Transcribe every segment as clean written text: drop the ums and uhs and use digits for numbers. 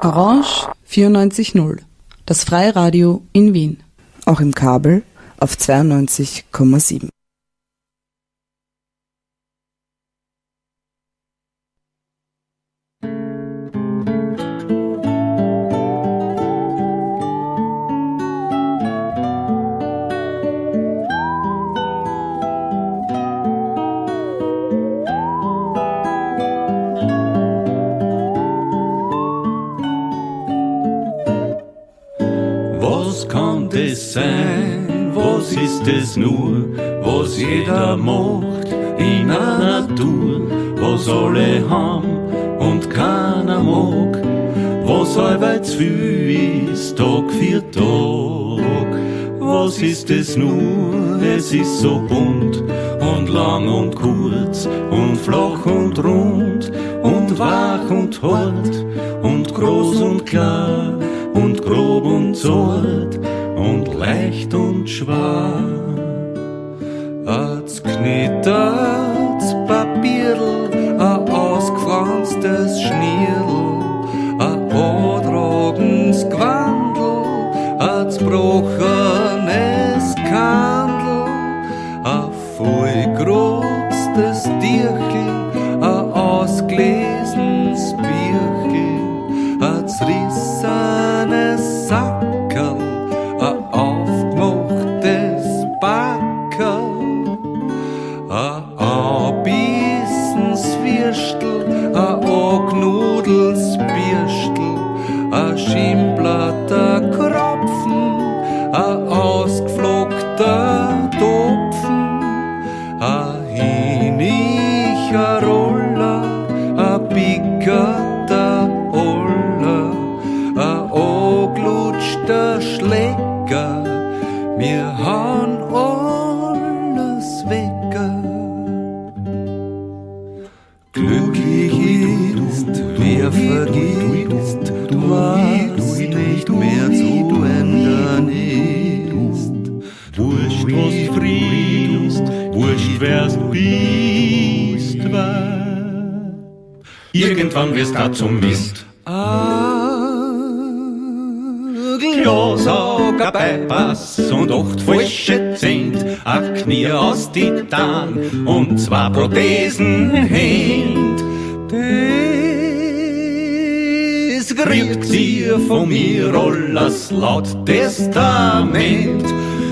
Orange 94.0, das Freiradio in Wien. Auch im Kabel auf 92,7. Was kann das sein? Was ist es nur, was jeder macht in der Natur? Was alle haben und keiner mag, was allweil zu viel ist, Tag für Tag. Was ist es nur? Es ist so bunt und lang und kurz und flach und rund und wach und hart und groß und klar und grob und zart und leicht und schwer. Als knittert's Papierl, a ausgefranstes Schnierl, a antragendes Gewandl, a zerbrochenes Kandel, a vollgerotztes Dirchel, a ausgelesenes Birchel, a zerrissenes Sackerl, a aufgemachtes Backerl, a anbissens Würstel, a angenudeltes Bürstel, a Schimblatter Kropfen, a ausgeflockter Topfen, a hinicher Roller, a pickerter Oller, a anglutschter Schlecker, wir han alles wecker. Glücklich ist, wer vergisst, was nicht mehr zu ändern ist. Wurscht, was friest, wurscht, wer's bist, weil irgendwann wirst du zum Mist. Glasauger Bypass und 8 falsche Zent, 8 Knie aus Titan und 2 Prothesenhänd. Das kriegt ihr von mir alles laut Testament,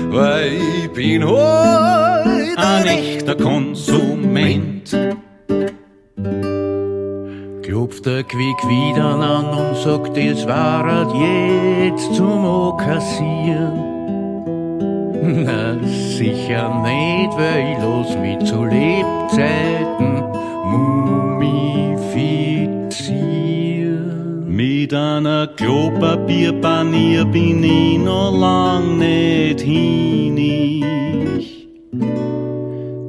weil ich bin heut ein echter Konsument. Klopft der Quick wieder an und sagt, es war jetzt zum Okassieren. Na, sicher nicht, weil ich los mich zu Lebzeiten mumifizieren. Mit einer Klopapierpanier bin ich noch lang nicht hinig.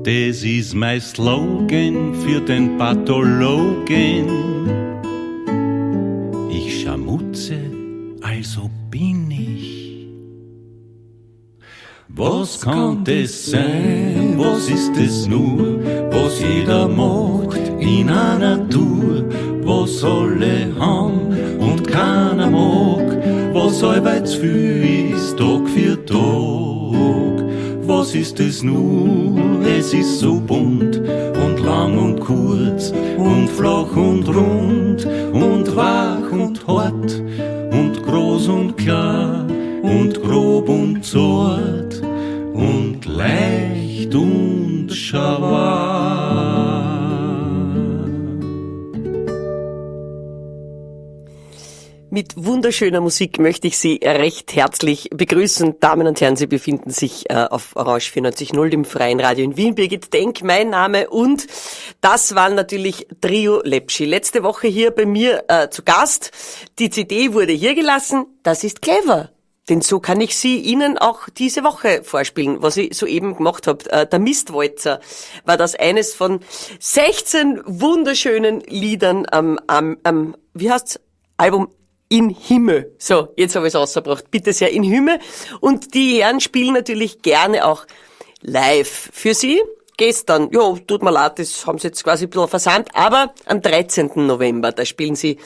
Das ist mein Slogan für den Pathologen. Ich schamutze, also bin ich. Was kann das sein? Was ist es nur, was jeder macht in einer Natur? Was alle haben und keiner mag, was allweil zu viel ist, Tag für Tag. Was ist es nur? Es ist so bunt und lang und kurz und flach und rund und wach und hart und groß und klar und grob und zart und leicht und schauer. Mit wunderschöner Musik möchte ich Sie recht herzlich begrüßen. Damen und Herren, Sie befinden sich auf Orange 94.0, dem freien Radio in Wien. Birgit Denk, mein Name, und das waren natürlich Trio Lepschi. Letzte Woche hier bei mir zu Gast. Die CD wurde hier gelassen. Das ist clever. Denn so kann ich sie Ihnen auch diese Woche vorspielen, was ich soeben gemacht habe. Der Mistwalzer war das eines von 16 wunderschönen Liedern am wie heißt's? Album In Himmel. So, jetzt habe ich es rausgebracht. Bitte sehr, In Himmel. Und die Herren spielen natürlich gerne auch live für Sie. gestern. Ja, tut mir leid, das haben sie jetzt quasi ein bisschen versandt, aber am 13. November, da spielen sie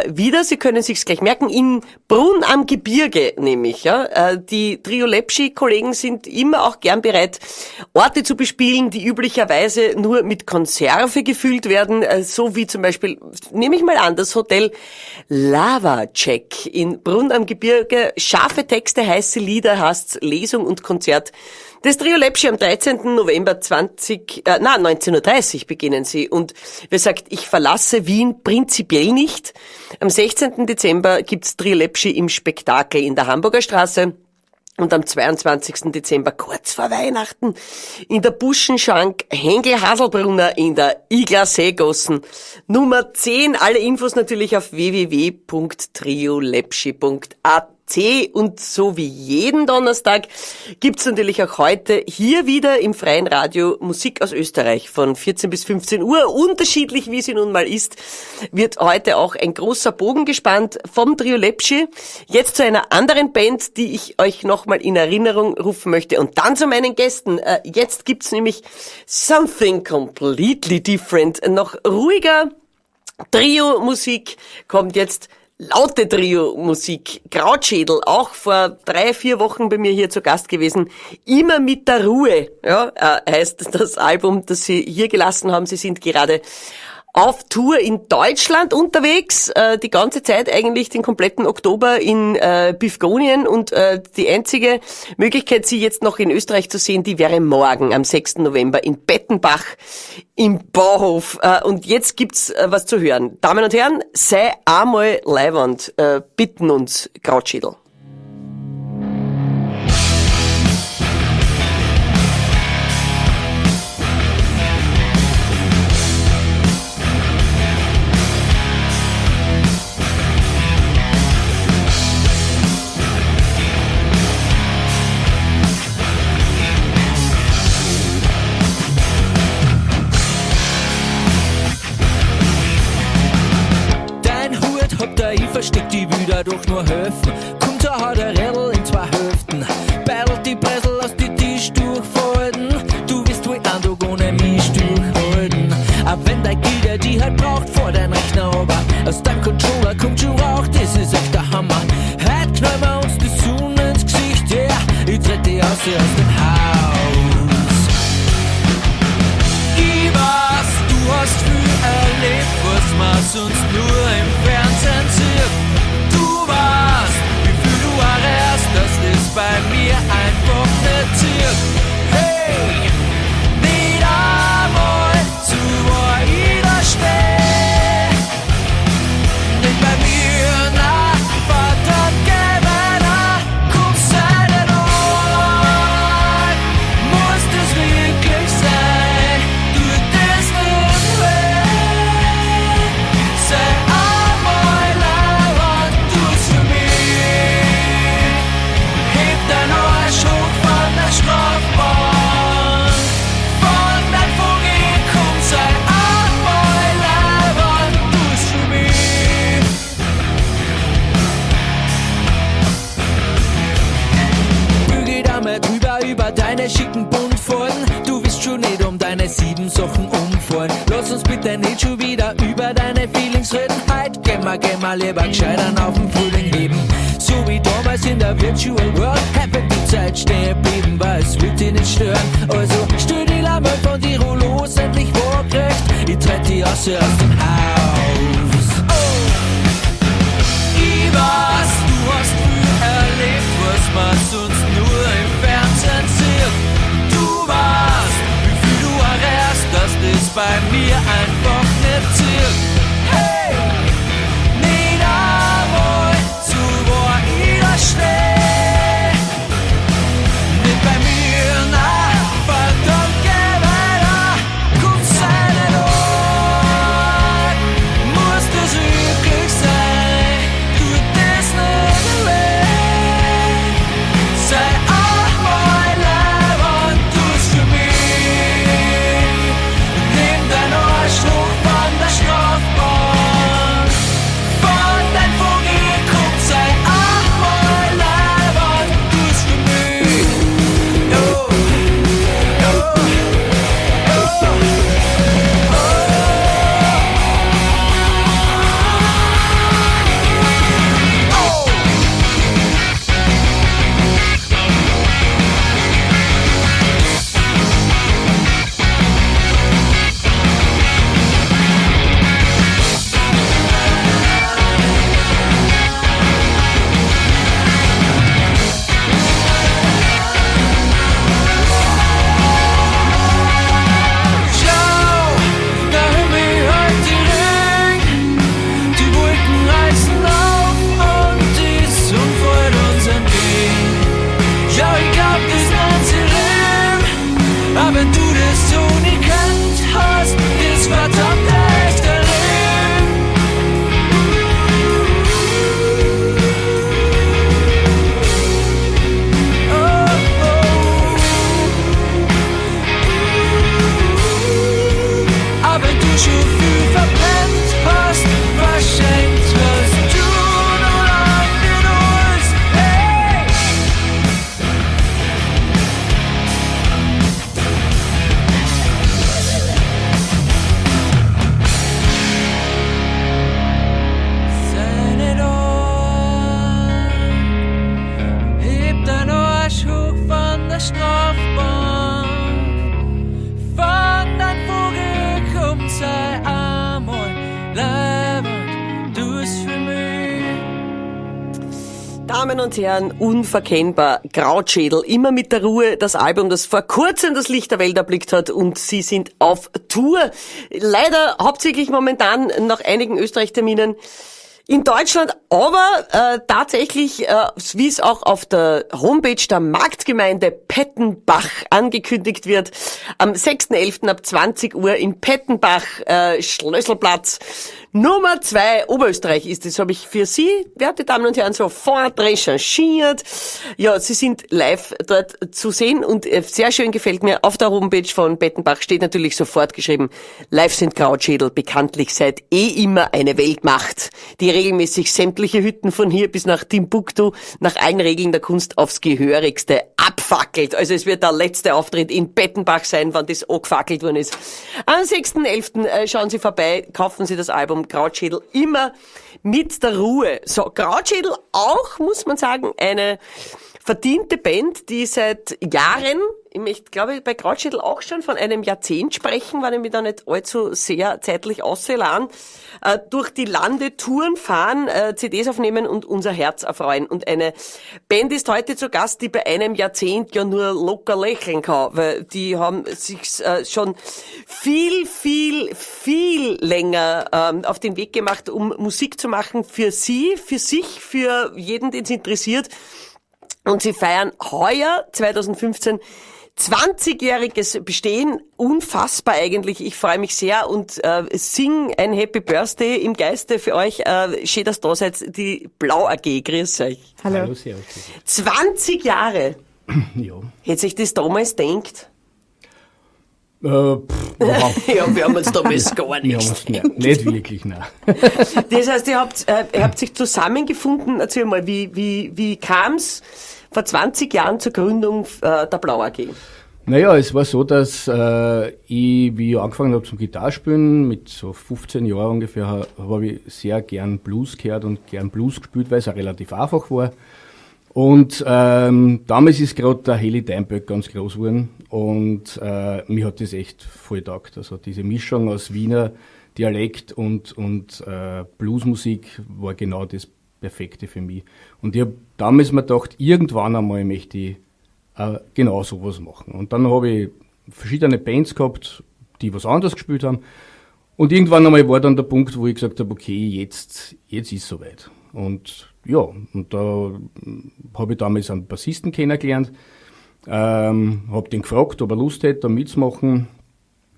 wieder. Sie können sich's gleich merken, in Brunn am Gebirge nämlich. Ja. Die Trio Lepschi-Kollegen sind immer auch gern bereit, Orte zu bespielen, die üblicherweise nur mit Konserve gefüllt werden, so wie zum Beispiel, nehme ich mal an, das Hotel Lava Check in Brunn am Gebirge. Scharfe Texte, heiße Lieder, hast Lesung und Konzert. Das Trio Lepschi am 13. November 19:30 Uhr beginnen sie. Und wer sagt, ich verlasse Wien prinzipiell nicht. Am 16. Dezember gibt's Trio Lepschi im Spektakel in der Hamburger Straße. Und am 22. Dezember, kurz vor Weihnachten, in der Buschenschank Hengel-Haselbrunner in der Igler-Seegossen. Nummer 10. Alle Infos natürlich auf www.triolepschi.at. Und so wie jeden Donnerstag gibt's natürlich auch heute hier wieder im Freien Radio Musik aus Österreich von 14 bis 15 Uhr. Unterschiedlich wie sie nun mal ist, wird heute auch ein großer Bogen gespannt vom Trio Lepschi. Jetzt zu einer anderen Band, die ich euch nochmal in Erinnerung rufen möchte. Und dann zu meinen Gästen. Jetzt gibt's nämlich Something Completely Different. Noch ruhiger Trio-Musik kommt jetzt. Laute Trio-Musik. Krautschädel, auch vor 3-4 Wochen bei mir hier zu Gast gewesen. Immer mit der Ruhe, ja, heißt das Album, das sie hier gelassen haben. Sie sind gerade auf Tour in Deutschland unterwegs, die ganze Zeit eigentlich den kompletten Oktober in Bifgonien und die einzige Möglichkeit, sie jetzt noch in Österreich zu sehen, die wäre morgen am 6. November in Bettenbach im Bauhof. Und jetzt gibt's was zu hören. Damen und Herren, sei einmal leiwand, bitten uns Krautschädel. Versteckt die wieder doch nur helfen. Kommt da hat ein Rädel in 2 Hälften. Beidelt die Brezel aus die Tisch durchfalten. Du wirst wohl an, du ohne mich durchhalten. Aber wenn dein Gitter die halt braucht vor dein Rechner, aber aus deinem Controller kommt schon Rauch, das ist echt der Hammer. Heute knallen wir uns die Sonne ins Gesicht, ja. Yeah. Ich tritt die aus hier aus dem Haus. Ich weiß, du hast viel erlebt, was man sonst nur im Fernsehen sieht. Du weißt, wie viel du erreichst, dass das bei mir einfach nicht zieht. Hey, nicht einmal zu wo ich da steh. Nicht bei mir, na, verdammt, geh weiter, komm, sei nicht an. Muss das wirklich sein? Tut das nicht weh? Sei einmal leiwand, tu's für mich. Heb dein Arsch hoch von der Strafbahn. Von dein Vogel, komm, sei einmal leiwand, tu's für mich. Bügel da mal drüber über deine schicken Buntfolgen. Du wirst schon nicht um deine 7 Sachen umfallen. Lass uns bitte nicht schon wieder über deine Feelings reden. Heute gehen wir lieber gescheitern auf den Frühling heben. So wie damals in der Virtual World. Wenn die Zeit stehen bleiben, weil es wird dich nicht stören. Also stell die Lampe von dir los, endlich waagrecht. Ich tritt die aus dem Haus. Oh. Ich weiß, du hast viel erlebt, was man sonst nur im Fernsehen sieht. Du weißt, wie viel du erreichst, dass das bei mir einfach nicht zieht. Hey, nicht einmal zu wo ich da steh. Nicht bei mir, na, verdammt, geh weiter, komm, sei nicht an. Damen und Herren, unverkennbar, Krautschädel, immer mit der Ruhe, das Album, das vor kurzem das Licht der Welt erblickt hat, und sie sind auf Tour. Leider hauptsächlich momentan nach einigen Österreich-Terminen in Deutschland, aber tatsächlich, wie es auch auf der Homepage der Marktgemeinde Pettenbach angekündigt wird, am 6.11. ab 20 Uhr in Pettenbach, Schlösselplatz Nummer 2, Oberösterreich ist es, habe ich für Sie, werte Damen und Herren, sofort recherchiert. Ja, Sie sind live dort zu sehen und sehr schön gefällt mir, auf der Homepage von Pettenbach steht natürlich sofort geschrieben, live sind Krautschädel bekanntlich seit immer eine Weltmacht, die regelmäßig sämtliche Hütten von hier bis nach Timbuktu nach allen Regeln der Kunst aufs Gehörigste abfackelt. Also es wird der letzte Auftritt in Pettenbach sein, wann das angefackelt worden ist. Am 6.11. Schauen Sie vorbei, kaufen Sie das Album Krautschädel immer mit der Ruhe. So, Krautschädel auch, muss man sagen, eine verdiente Band, die seit Jahren, ich möchte, glaube ich, bei Krautschädel auch schon von einem Jahrzehnt sprechen, weil ich mich da nicht allzu sehr zeitlich aussehen, durch die Lande Touren fahren, CDs aufnehmen und unser Herz erfreuen. Und eine Band ist heute zu Gast, die bei einem Jahrzehnt ja nur locker lächeln kann, weil die haben sich schon viel länger auf den Weg gemacht, um Musik zu machen für sie, für sich, für jeden, den es interessiert. Und sie feiern heuer, 2015, 20-jähriges Bestehen. Unfassbar eigentlich. Ich freue mich sehr und sing ein Happy Birthday im Geiste für euch. Schön, dass ihr da seid. Die Blau AG. Grüß euch. Hallo, servus. 20 Jahre. Ja. Hätte sich das damals gedacht? Ja, wir haben uns damals gar wir haben nichts. uns nicht wirklich, nein. Das heißt, ihr habt sich zusammengefunden. Erzähl mal, wie kam's vor 20 Jahren zur Gründung der Blau AG? Naja, es war so, dass wie ich angefangen habe zum Gitarrespielen, mit so 15 Jahren ungefähr, habe ich sehr gern Blues gehört und gern Blues gespielt, weil es auch relativ einfach war. Und damals ist gerade der Heli Deinböck ganz groß geworden und mir hat das echt voll taugt. Also diese Mischung aus Wiener Dialekt und Bluesmusik war genau das Perfekte für mich. Und ich habe damals mir gedacht, irgendwann einmal möchte ich genau sowas machen. Und dann habe ich verschiedene Bands gehabt, die was anderes gespielt haben. Und irgendwann einmal war dann der Punkt, wo ich gesagt habe, okay, jetzt ist es soweit. Und ja, und da habe ich damals einen Bassisten kennengelernt, habe den gefragt, ob er Lust hätte, da mitzumachen,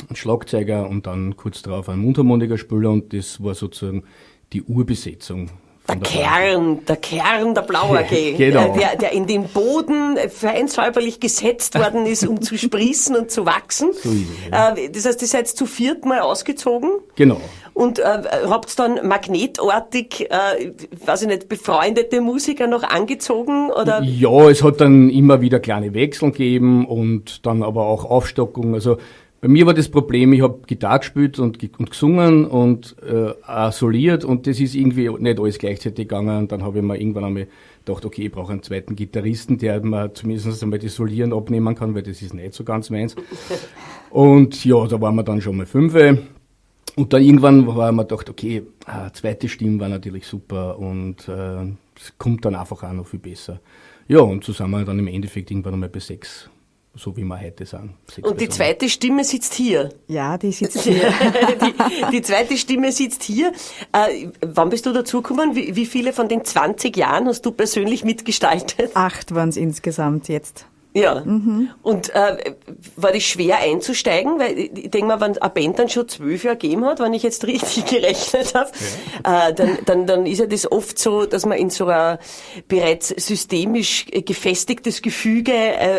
einen Schlagzeuger und dann kurz darauf einen Mundharmonikaspieler, und das war sozusagen die Urbesetzung. Der Kern der Blau AG, Genau. der in den Boden feinsäuberlich gesetzt worden ist, um zu sprießen und zu wachsen. So ist es, ja. Das heißt, ihr seid zu viert mal ausgezogen. Genau. Und habt dann magnetartig, weiß ich nicht, befreundete Musiker noch angezogen? Oder? Ja, es hat dann immer wieder kleine Wechsel gegeben und dann aber auch Aufstockung. Also bei mir war das Problem, ich habe Gitarre gespielt und gesungen und auch soliert, und das ist irgendwie nicht alles gleichzeitig gegangen. Und dann habe ich mir irgendwann einmal gedacht, okay, ich brauche einen zweiten Gitarristen, der mir zumindest einmal das Solieren abnehmen kann, weil das ist nicht so ganz meins. Und ja, da waren wir dann schon mal 5. Und dann irgendwann war ich mir gedacht, okay, zweite Stimme war natürlich super und es kommt dann einfach auch noch viel besser. Ja, und so sind wir dann im Endeffekt irgendwann einmal bei 6. So wie wir heute sind. Und die zweite Stimme sitzt hier. Ja, die sitzt hier. Die zweite Stimme sitzt hier. Wann bist du dazugekommen? Wie viele von den 20 Jahren hast du persönlich mitgestaltet? 8 waren es insgesamt jetzt. Ja. Und war das schwer einzusteigen? Weil ich denke mal, wenn eine Band dann schon 12 Jahre gegeben hat, wenn ich jetzt richtig gerechnet habe, dann ist ja das oft so, dass man in so ein bereits systemisch gefestigtes Gefüge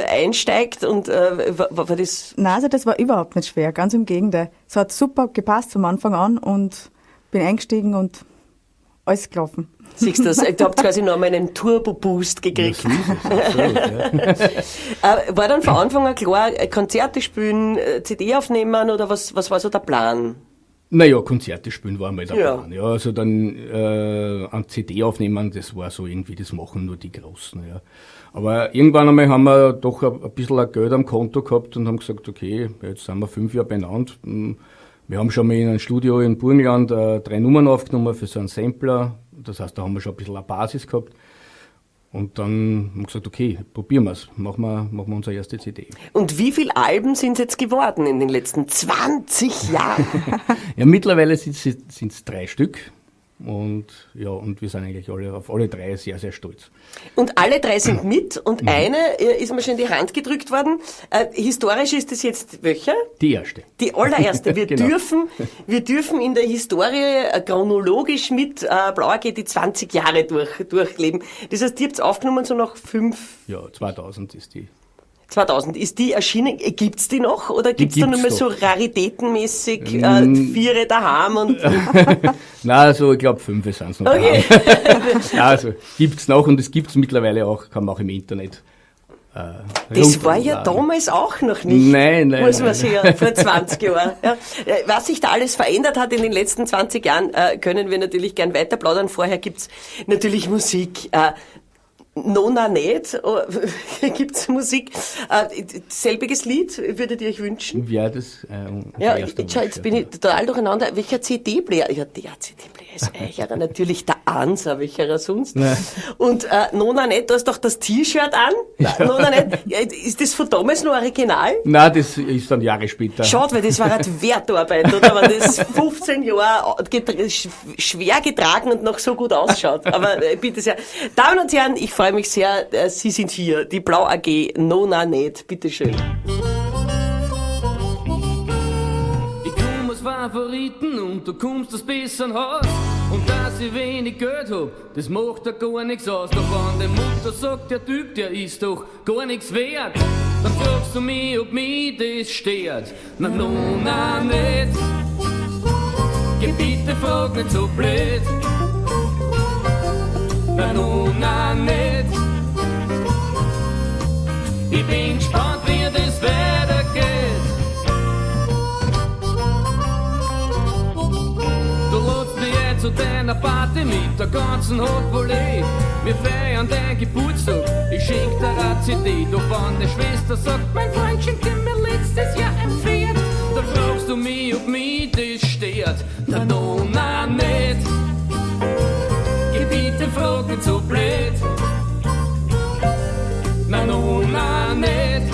einsteigt. Und war das... Nein, also das war überhaupt nicht schwer, ganz im Gegenteil. Es hat super gepasst von Anfang an und bin eingestiegen und alles gelaufen. Siehst du das? Du habt quasi noch mal einen Turbo-Boost gekriegt. War dann von Anfang an klar, Konzerte spielen, CD aufnehmen, oder was war so der Plan? Naja, Konzerte spielen war einmal der Ja. Plan. Ja, also dann an CD aufnehmen, das war so irgendwie, das machen nur die Großen. Ja. Aber irgendwann einmal haben wir doch ein bisschen Geld am Konto gehabt und haben gesagt, okay, jetzt sind wir 5 Jahre beieinander. Wir haben schon mal in einem Studio in Burgenland 3 Nummern aufgenommen für so einen Sampler. Das heißt, da haben wir schon ein bisschen eine Basis gehabt. Und dann haben wir gesagt, okay, probieren wir es, machen wir unsere erste CD. Und wie viele Alben sind es jetzt geworden in den letzten 20 Jahren? Ja, mittlerweile sind es 3 Stück. Und wir sind eigentlich auf alle 3 sehr, sehr stolz. Und alle 3 sind mit und eine ist mir schon in die Hand gedrückt worden. Historisch ist das jetzt welcher? Die erste. Die allererste. Wir Genau. dürfen in der Historie chronologisch mit Blau AG die 20 Jahre durchleben. Das heißt, ihr habt aufgenommen so nach 5... Ja, 2000 ist die. 2000. Ist die erschienen? Gibt's die noch? Oder gibt's da nur mal gibt's so raritätenmäßig 4 daheim und... Nein, also ich glaube 5 sind es noch. Okay. Ja, also gibt's noch und es gibt's mittlerweile auch, kann man auch im Internet. Das war ja damals auch noch nicht. Nein. Muss man sich ja vor 20 Jahren. Ja. Was sich da alles verändert hat in den letzten 20 Jahren, können wir natürlich gern weiter plaudern. Vorher gibt's natürlich Musik. Nona nicht, gibt's Musik. Selbiges Lied würdet ihr euch wünschen? Ja, das Ja, jetzt bin ich total durcheinander. Welcher CD-Player? Ja, der CD-Player ist eicherer, natürlich der Ansa, welcher sonst. Nein. Und Nona nicht, du hast doch das T-Shirt an. Nona nicht, ist das von damals noch original? Nein, das ist dann Jahre später. Schade, weil das war eine Wertarbeit, oder? Wenn das 15 Jahre schwer getragen und noch so gut ausschaut. Aber bitte sehr. Damen und Herren, ich freue mich sehr, Sie sind hier, die Blau AG, Nona nicht, bitteschön. Ich komm als Favoriten und du kommst aus besseren Haus. Und dass ich wenig Geld hab, das macht ja gar nichts aus. Doch wenn die Mutter sagt, der Typ, der ist doch gar nichts wert, dann fragst du mich, ob mich das stört. Na, Nona nicht. Geh bitte, frag nicht so blöd. Na, Nona nicht. Ich bin gespannt, wie das weitergeht. Du lädst mich jetzt zu deiner Party mit der ganzen Hot Volley. Wir feiern dein Geburtstag, ich schenk dir eine CD. Doch wenn die Schwester sagt, mein Freund schenkte mir letztes Jahr ein Pferd, dann fragst du mich, ob mich das stört. Na, Nona nicht. Geh bitte, frag nicht so blöd. Na, Nona nicht.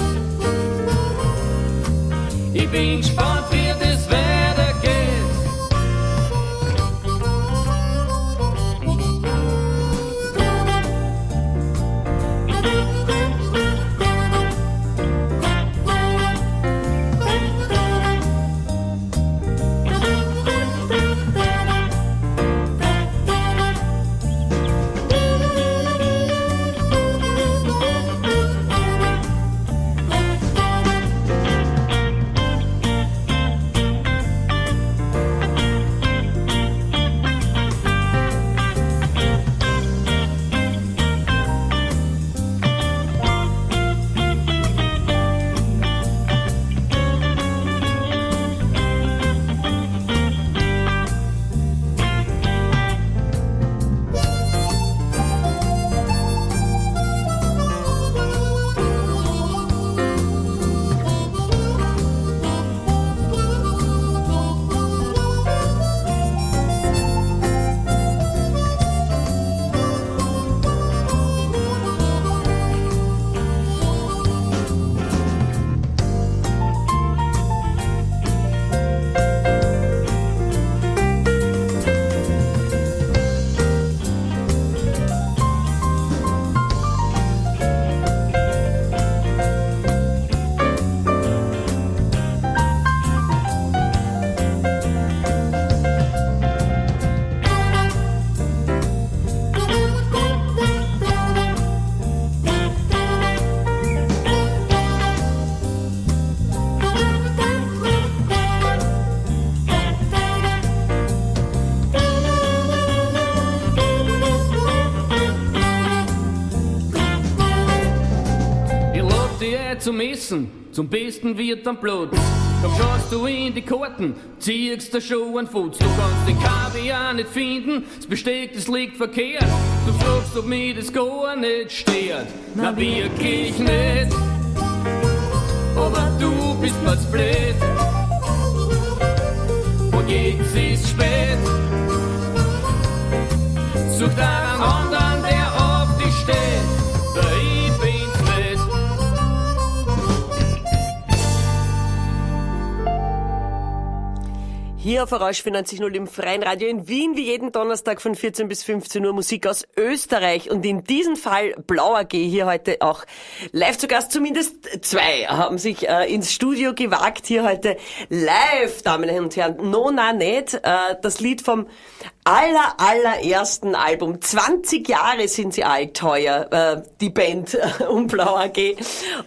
Ich bin gespannt, wie das weitergeht. Zum Essen, zum besten wird am Platz. Dann schaust du in die Karten, ziehst da schon einen Futz. Du kannst den Kaviar nicht finden, das Besteck, das liegt verkehrt. Du fragst, ob mir das gar nicht stört. Na, wirklich nicht. Aber du bist mir zu blöd. Und jetzt ist spät. Such da einen anderen, der auf dich steht. Hier auf Orange 94.0 im Freien Radio in Wien, wie jeden Donnerstag von 14 bis 15 Uhr Musik aus Österreich. Und in diesem Fall Blau AG hier heute auch live zu Gast. Zumindest zwei haben sich ins Studio gewagt. Hier heute live, Damen und Herren. No, na, nicht. Das Lied vom allerersten Album. 20 Jahre sind sie alt heuer, die Band um Blau AG.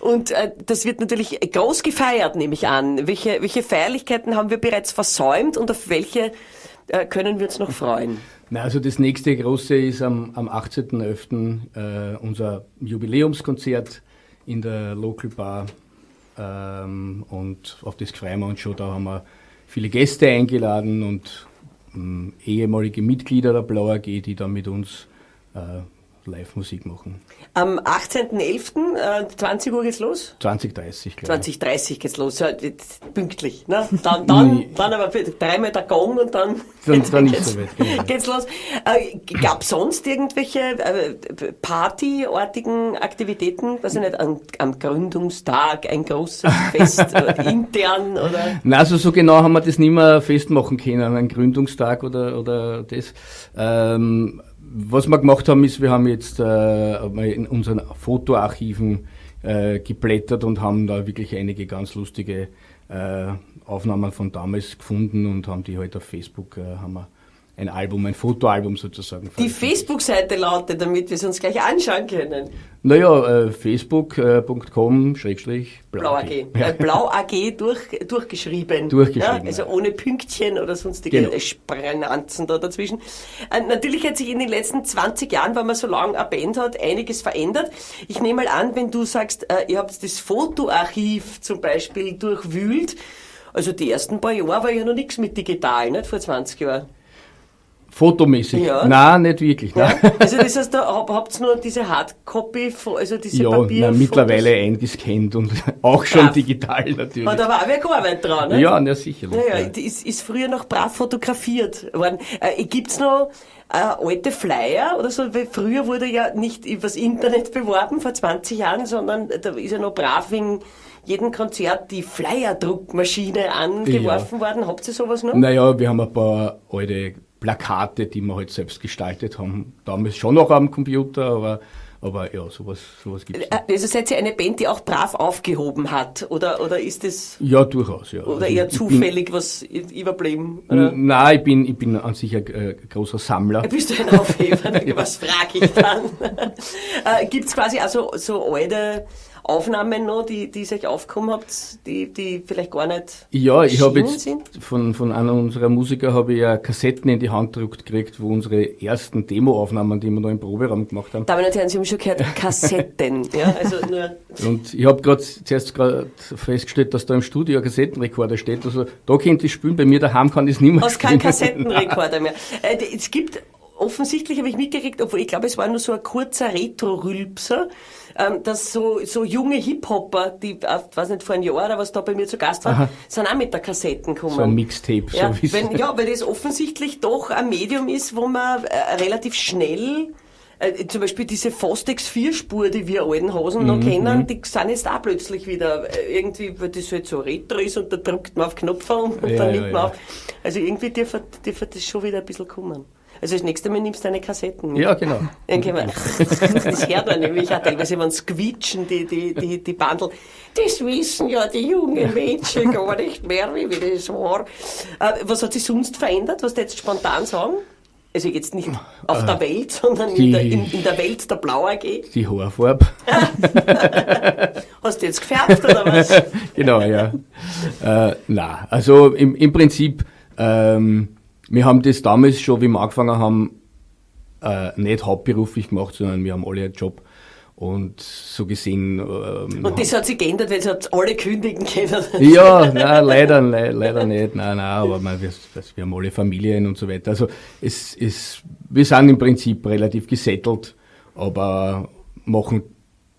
Und das wird natürlich groß gefeiert, nehme ich an. Welche Feierlichkeiten haben wir bereits versäumt und auf welche können wir uns noch freuen? Na, also das nächste große ist am 18.11. Unser Jubiläumskonzert in der Local Bar. Und auf das freuen wir uns schon. Da haben wir viele Gäste eingeladen und ehemalige Mitglieder der Blau AG, die dann mit uns Live-Musik machen. Am 18.11. 20 Uhr geht's los? 20.30 glaube ich. 20.30 geht's los, ja, pünktlich. Ne? Dann aber dreimal der Gong und dann nicht so weit, genau. Geht's los. Gab's sonst irgendwelche partyartigen Aktivitäten? Also nicht am Gründungstag ein großes Fest intern oder? Nein, also so genau haben wir das nicht mehr festmachen können, ein Gründungstag oder das. Was wir gemacht haben, ist, wir haben jetzt mal in unseren Fotoarchiven geblättert und haben da wirklich einige ganz lustige Aufnahmen von damals gefunden und haben die heute auf Facebook, haben wir ein Fotoalbum sozusagen. Die Facebook-Seite lautet, damit wir es uns gleich anschauen können. Naja, facebook.com/Blau AG. Blau AG durchgeschrieben. Ja, also ohne Pünktchen oder sonstige Sprenanzen da dazwischen. Natürlich hat sich in den letzten 20 Jahren, weil man so lange eine Band hat, einiges verändert. Ich nehme mal an, wenn du sagst, ihr habt das Fotoarchiv zum Beispiel durchwühlt, also die ersten paar Jahre war ja noch nichts mit digital, nicht vor 20 Jahren. Fotomäßig? Ja. Nein, nicht wirklich. Ja? Also das heißt, da habt ihr nur diese Hardcopy, also diese Papier. Ja, mittlerweile eingescannt und auch schon digital natürlich. Hat aber auch wer gearbeitet dran, ne? Ja, sicherlich. Naja, ist früher noch brav fotografiert worden. Gibt's noch alte Flyer oder so? Weil früher wurde ja nicht übers Internet beworben, vor 20 Jahren, sondern da ist ja noch brav wegen jedem Konzert die Flyer-Druckmaschine angeworfen worden. Habt ihr sowas noch? Naja, wir haben ein paar alte Plakate, die wir halt selbst gestaltet haben. Damals schon noch am Computer, aber ja, sowas gibt's noch. Also seid ihr eine Band, die auch brav aufgehoben hat? Oder ist das... Ja, durchaus, ja. Oder also eher zufällig was überblieben? Oder? Nein, ich bin an sich ein großer Sammler. Bist du ein Aufheber? Ja. Was frage ich dann? Gibt's quasi also so alte Aufnahmen noch, die euch aufgekommen habt, die vielleicht gar nicht Ja, ich habe jetzt von einer unserer Musiker habe ich ja Kassetten in die Hand gedrückt gekriegt, wo unsere ersten Demo-Aufnahmen, die wir noch im Proberaum gemacht haben. Damen und Herren, Sie haben schon gehört, Kassetten. Ja, also nur und ich habe zuerst festgestellt, dass da im Studio ein Kassettenrekorder steht. Also da könnte ich spielen, bei mir daheim kann ich es nicht mehr spielen. Kein Kassettenrekorder mehr. Es gibt offensichtlich, habe ich mitgekriegt, obwohl ich glaube, es war nur so ein kurzer Retro-Rülpser, dass so junge Hip-Hopper, die, weiß nicht, vor einem Jahr oder was da bei mir zu Gast waren, sind auch mit der Kassetten gekommen. So ein Mixtape. Ja, weil das offensichtlich doch ein Medium ist, wo man relativ schnell, zum Beispiel diese Fostex 4-Spur, die wir alten Hosen noch kennen, die sind jetzt auch plötzlich wieder irgendwie, weil das halt so retro ist und da drückt man auf Knopf und dann nimmt man auf. Also irgendwie dürfen das schon wieder ein bisschen kommen. Also das nächste Mal nimmst du deine Kassetten mit. Ja, genau. Das hört man nämlich auch teilweise, wenn es quietschen, die Bandel. Das wissen ja die jungen Menschen gar nicht mehr, wie das war. Was hat sich sonst verändert, was du jetzt spontan sagen? Also jetzt nicht auf der Welt, sondern in der Welt der Blau AG. Die Haarfarbe. Hast du jetzt gefärbt oder was? Genau, ja. Nein, also im Prinzip... wir haben das damals schon, wie wir angefangen haben, nicht hauptberuflich gemacht, sondern wir haben alle einen Job. Und so gesehen... und das hat sich geändert, weil sie alle kündigen können. Ja, nein, leider nicht. Nein, aber wir haben alle Familien und so weiter. Also wir sind im Prinzip relativ gesettelt, aber machen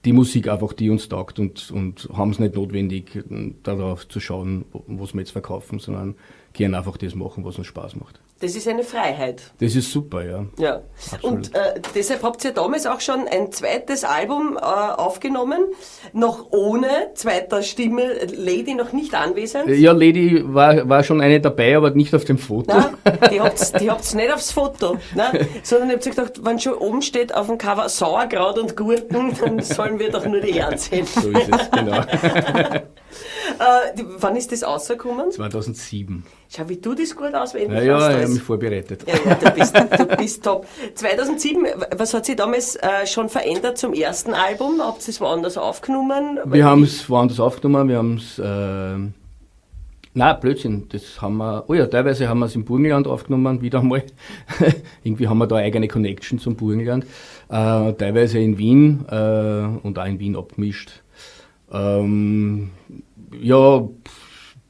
die Musik einfach, die uns taugt und haben es nicht notwendig, darauf zu schauen, was wir jetzt verkaufen, sondern können einfach das machen, was uns Spaß macht. Das ist eine Freiheit. Das ist super, ja. Ja. Absolut. Und deshalb habt ihr damals auch schon ein zweites Album aufgenommen, noch ohne zweiter Stimme, Lady noch nicht anwesend. Ja, Lady war schon eine dabei, aber nicht auf dem Foto. Nein, die habt's nicht aufs Foto, ne? Sondern ich hab sich gedacht, wenn schon oben steht auf dem Cover Sauerkraut und Gurken, dann sollen wir doch nur die Herren sehen. So ist es, genau. Wann ist das rausgekommen? 2007. Schau, wie du das gut auswendig Ja, hast. ich habe mich vorbereitet. Ja, du bist top. 2007, was hat sich damals schon verändert zum ersten Album? Habt ihr es woanders aufgenommen? Wir haben es woanders aufgenommen, wir haben es... Nein, Blödsinn, das haben wir... Oh ja, teilweise haben wir es im Burgenland aufgenommen, wieder einmal. Irgendwie haben wir da eine eigene Connection zum Burgenland. Teilweise in Wien und auch in Wien abgemischt. Ja,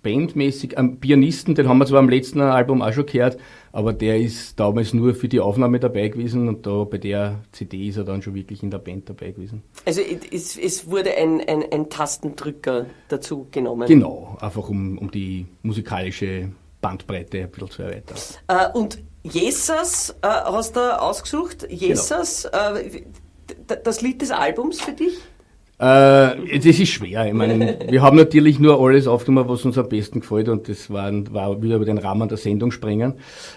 bandmäßig, am Pianisten, den haben wir zwar am letzten Album auch schon gehört, aber der ist damals nur für die Aufnahme dabei gewesen und da bei der CD ist er dann schon wirklich in der Band dabei gewesen. Also es wurde ein Tastendrücker dazu genommen. Genau, einfach um die musikalische Bandbreite ein bisschen zu erweitern. Und Jesus hast du ausgesucht. Jesus, das Lied des Albums für dich? Das ist schwer. Ich meine, wir haben natürlich nur alles aufgenommen, was uns am besten gefällt und das war wieder über den Rahmen der Sendung sprengen.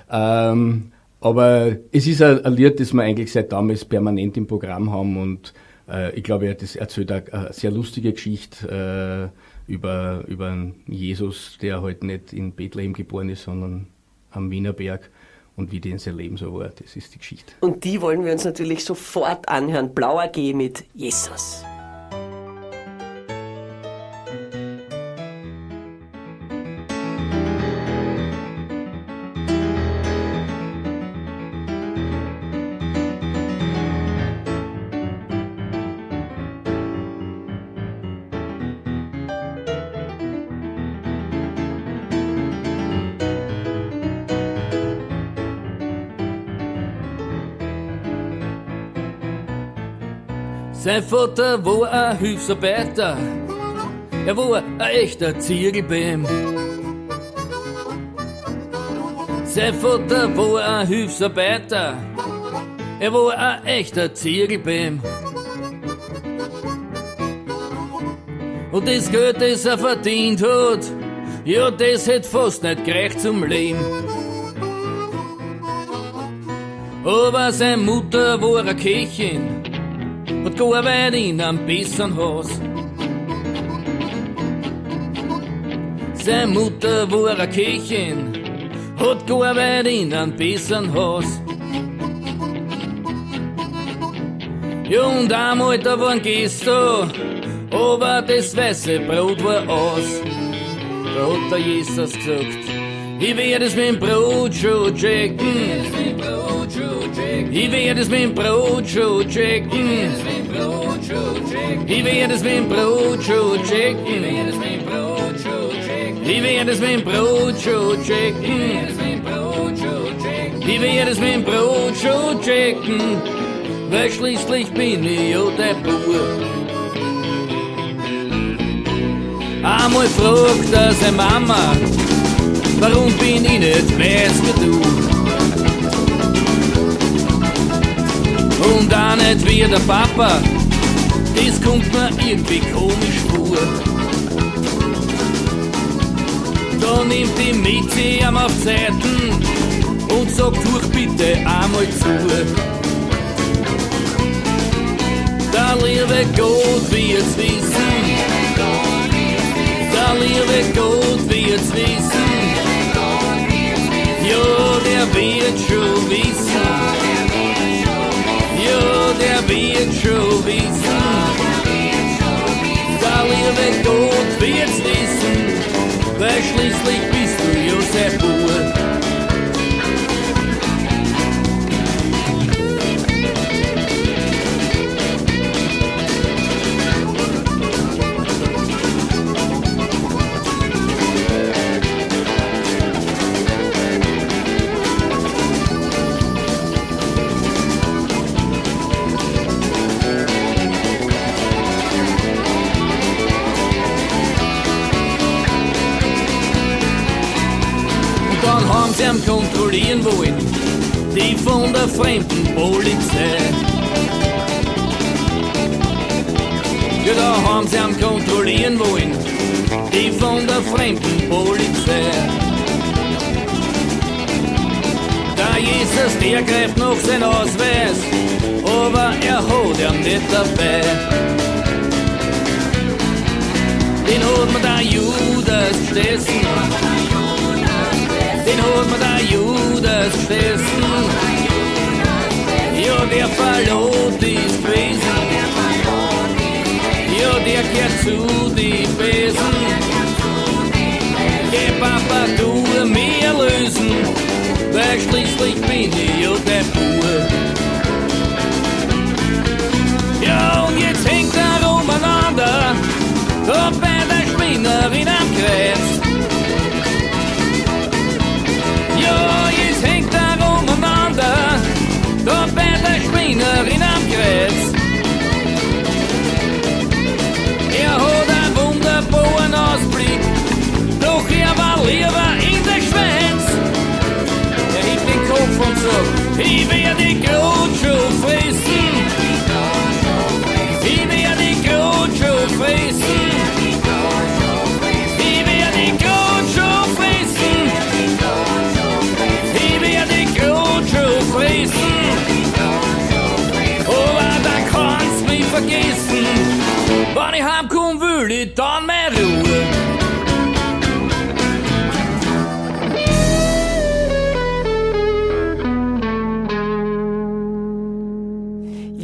Aber es ist ein Lied, das wir eigentlich seit damals permanent im Programm haben und ich glaube, das erzählt eine sehr lustige Geschichte über einen Jesus, der halt nicht in Bethlehem geboren ist, sondern am Wienerberg. Und wie denn sein Leben so war, das ist die Geschichte. Und die wollen wir uns natürlich sofort anhören. Blau AG mit Jesus. Sein Vater war ein Hilfsarbeiter, er war ein echter Ziegelbeam. Sein Vater war ein Hilfsarbeiter, er war ein echter Ziegelbeam. Und das Geld, das er verdient hat, ja, das hätt fast nicht gereicht zum Leben. Aber seine Mutter war eine Köchin, hat gearbeitet in einem besseren Haus. Seine Mutter war eine Köchin, hat gearbeitet in einem besseren Haus. Ja, und einmal da waren Gäste da, aber das weiße Brot war aus. Da hat der Jesus gesagt, ich werd es mit dem Brot schon checken. Ich werd es mit dem Brot schon checken. Ich werd es mit dem Brot schon checken. Ich werd es mit dem Brot schon checken. Ich werd es mit dem Brot schon checken. Weil schließlich bin ich ja der Bauer. Einmal fragt er seine Mama, warum bin ich nicht weiß wie du? Und auch nicht wie der Papa, das kommt mir irgendwie komisch vor. Da nimmt die Mädchen ihm auf Zeiten und sagt, durch bitte einmal zu. Der liebe Gott wird's wissen, der liebe Gott wird's wissen, ja, der wird schon wissen, ja, der wird schon wissen, der liebe Gott wird's wissen, weil schließlich bist du ja sein Bub. die von der fremden Polizei. Ja, da haben sie am kontrollieren wollen, die von der fremden Polizei. Der Jesus, der greift noch sein Ausweis, aber er hat ihn nicht dabei. Den hat mir der Judas gestessen, den hat mir der Judas gestessen. Ja, der Verlot ist gewesen, ja, der gehört zu die Besen. Geh Papa, du mich erlösen, weil schließlich bin ich ja der Bub. Ja, und jetzt hängt er umeinander, da bei der Spinnerin am Kreuz. Ja, jetzt hängt er umeinander, da bei der Spinnerin am Kreuz. Er hat einen wunderbaren Ausblick, doch er war lieber in der Schweiz. Er hebt den Kopf und sagt, ich werde die Grotschuh fressen. Ich werde die Grotschuh fressen. Ich werde die Grotschuh fressen. Ich werde die Grotschuh fressen. Aber da kannst mich vergessen. Wenn ich heimkomm, will ich dann mehr Ruhe.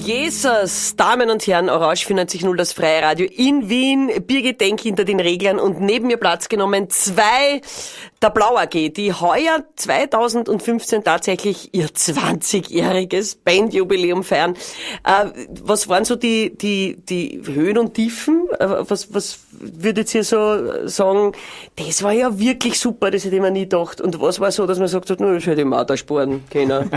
Jesus, Damen und Herren, Orange 94.0, das freie Radio in Wien. Birgit Denk hinter den Reglern und neben mir Platz genommen 2 der Blau AG, die heuer 2015 tatsächlich ihr 20-jähriges Bandjubiläum feiern. Was waren so die Höhen und Tiefen? Was würdet ihr so sagen? Das war ja wirklich super, das hätte ich mir nie gedacht. Und was war so, dass man sagt, das hätte ich mir auch da sparen können?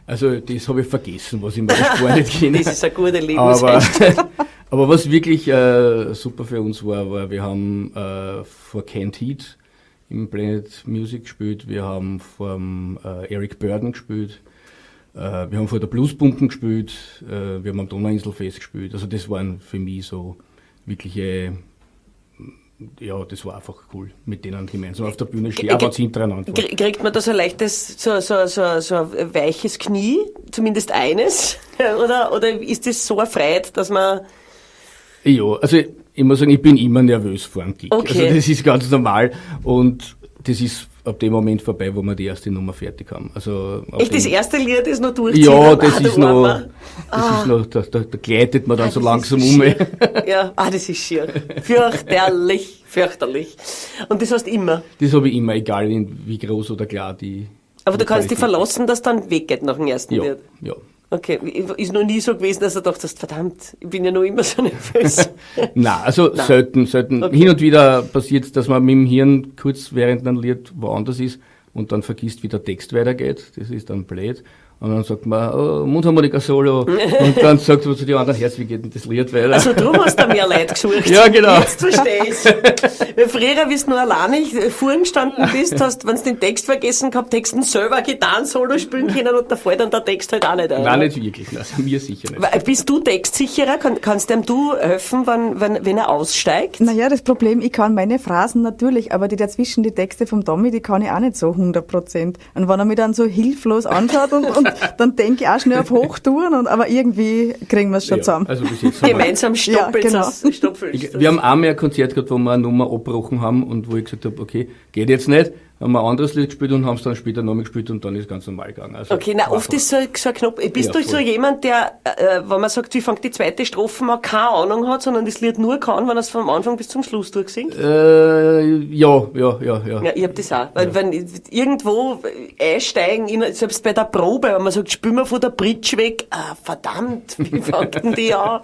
Also das habe ich vergessen, was ich mir da sparen nicht kenne. Das ist eine gute Lebenseinstellung. Aber was wirklich super für uns war, wir haben vor Kent Heat im Planet Music gespielt, wir haben vor Eric Burdon gespielt, wir haben vor der Bluesbumpen gespielt, wir haben am Donauinselfest gespielt. Also das waren für mich so wirkliche, ja, das war einfach cool, mit denen gemeinsam auf der Bühne stehen, aber hintereinander. Kriegt man da so ein leichtes, so ein weiches Knie, zumindest eines? Oder ist das so erfreut, dass man... Ja, also ich muss sagen, ich bin immer nervös vor dem Gig. Okay. Also das ist ganz normal und das ist ab dem Moment vorbei, wo wir die erste Nummer fertig haben. Also echt, das erste Lied ist noch durchziehen? Ja, das ist noch, da gleitet man dann so langsam um. Ja, das ist schier. Fürchterlich, fürchterlich. Und das hast du immer? Das habe ich immer, egal wie groß oder klar die... Aber du kannst dich verlassen, dass dann weggeht nach dem ersten Lied? Ja. Okay, ist noch nie so gewesen, dass du dachtest, verdammt, ich bin ja noch immer so nervös. Nein, selten. Okay. Hin und wieder passiert es, dass man mit dem Hirn kurz während ein Lied woanders ist und dann vergisst, wie der Text weitergeht. Das ist dann blöd. Und dann sagt man, Mundharmonika-Solo. Und dann sagt man zu den anderen, Herz, wie geht denn das Lied weiter? Also drum hast du mehr Leute gesucht. Ja, genau. Jetzt verstehe ich's. Weil früher, wie du nur alleine vorn gestanden bist, hast, wenn du den Text vergessen gehabt, Texten selber Gitarren-Solo spielen können und da fällt dann der Text halt auch nicht ein. Nein, nicht wirklich. Also mir sicher nicht. Bist du textsicherer? Kannst dem du helfen, wenn er aussteigt? Naja, das Problem, ich kann meine Phrasen natürlich, aber die dazwischen, die Texte vom Tommy, die kann ich auch nicht so 100%. Und wenn er mich dann so hilflos anschaut und dann denke ich auch schnell auf Hochtouren, aber irgendwie kriegen wir es schon zusammen. Also bis jetzt gemeinsam stoppeln. Ja, genau. Wir haben auch mehr ein Konzert gehabt, wo wir eine Nummer abgebrochen haben und wo ich gesagt habe, okay, geht jetzt nicht. Haben wir ein anderes Lied gespielt und haben es dann später nochmal gespielt und dann ist es ganz normal gegangen. Also okay, oft ist so ein Knopf. Bist du so jemand, der, wenn man sagt, wie fängt die zweite Strophe an, keine Ahnung hat, sondern das Lied nur kann, wenn er es vom Anfang bis zum Schluss durchsingt? Ja. Ja, ich hab das auch. Weil wenn irgendwo einsteigen, selbst bei der Probe, wenn man sagt, spielen wir von der Bridge weg, verdammt, wie fängt denn die an?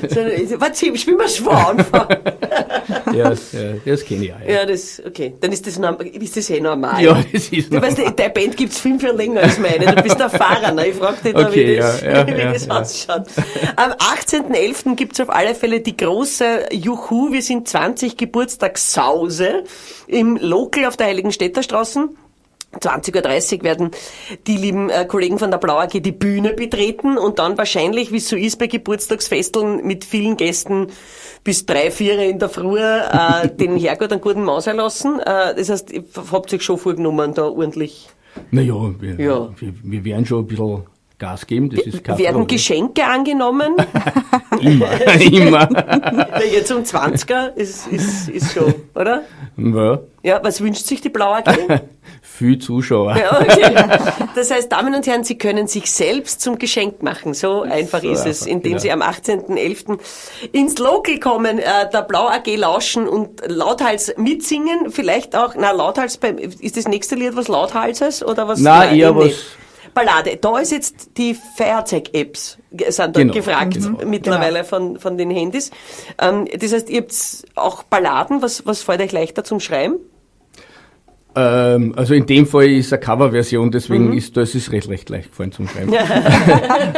Warte, spielen wir schon von Anfang. Ja, das kenne ich auch. Ja, okay. Dann ist das normal. Ja, das ist normal. Du weißt, deine Band gibt's 5 Jahre länger als meine. Du bist Erfahrener. Ne? Ich frag dich da, okay, wie das ausschaut. Am 18.11. gibt's auf alle Fälle die große Juhu, wir sind 20 Geburtstagssause im Local auf der Heiligenstädter Straße. 20.30 Uhr werden die lieben Kollegen von der Blau AG die Bühne betreten und dann wahrscheinlich, wie es so ist bei Geburtstagsfesteln mit vielen Gästen, bis 3, 4 in der Früh den Herrgott einen guten Maus erlassen. Das heißt, ihr habt euch schon vorgenommen, da ordentlich... Naja, wir werden schon ein bisschen Gas geben, das ist keine Werden Frage. Geschenke angenommen? Immer. Na, jetzt um 20er ist schon, oder? Ja, Ja, was wünscht sich die Blau AG? viel Zuschauer. Ja, okay. Das heißt, Damen und Herren, Sie können sich selbst zum Geschenk machen. So einfach So ist es, einfach, indem genau. Sie am 18.11. ins Local kommen, der Blau AG lauschen und lauthals mitsingen. Vielleicht auch, lauthals, ist das nächste Lied was Lauthalses oder was? Nein, eher eben nicht. was- Ballade. Da ist jetzt die Feuerzeug-Apps sind da Genau, gefragt genau. mittlerweile von den Handys. Das heißt, ihr habt auch Balladen. Was fällt euch leichter zum Schreiben? Also in dem Fall ist eine Coverversion, deswegen ist es recht leicht gefallen zum Schreiben.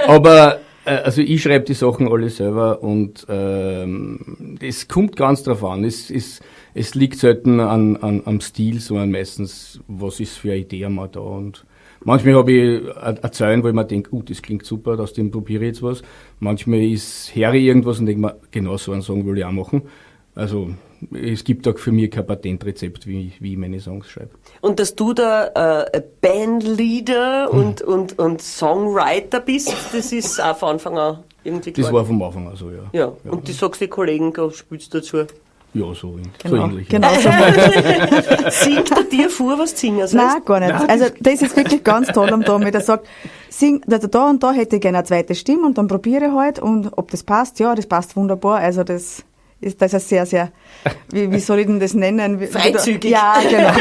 Aber also ich schreibe die Sachen alle selber und es kommt ganz drauf an. Es liegt selten am Stil, sondern meistens, was ist für eine Idee einmal da. Und manchmal habe ich eine Zeilen, wo ich mir denke, das klingt super, aus dem probiere ich jetzt was. Manchmal höre ich irgendwas und denke mir, genau so einen Song will ich auch machen. Also es gibt auch für mich kein Patentrezept, wie ich meine Songs schreibe. Und dass du da Bandleader und Songwriter bist, das ist auch von Anfang an irgendwie klar. Das war vom Anfang an so, ja. Ja, und du sagst den Kollegen, spielst du dazu. Ja, so ähnlich. Genau so. Singt er dir vor, was du singen sollst? Nein, gar nicht. Also das ist wirklich ganz toll am Tommy, der sagt, da und da hätte ich gerne eine zweite Stimme und dann probiere ich halt und ob das passt, ja, das passt wunderbar. Also das ist sehr, sehr, wie soll ich denn das nennen? Freizügig. Ja, genau.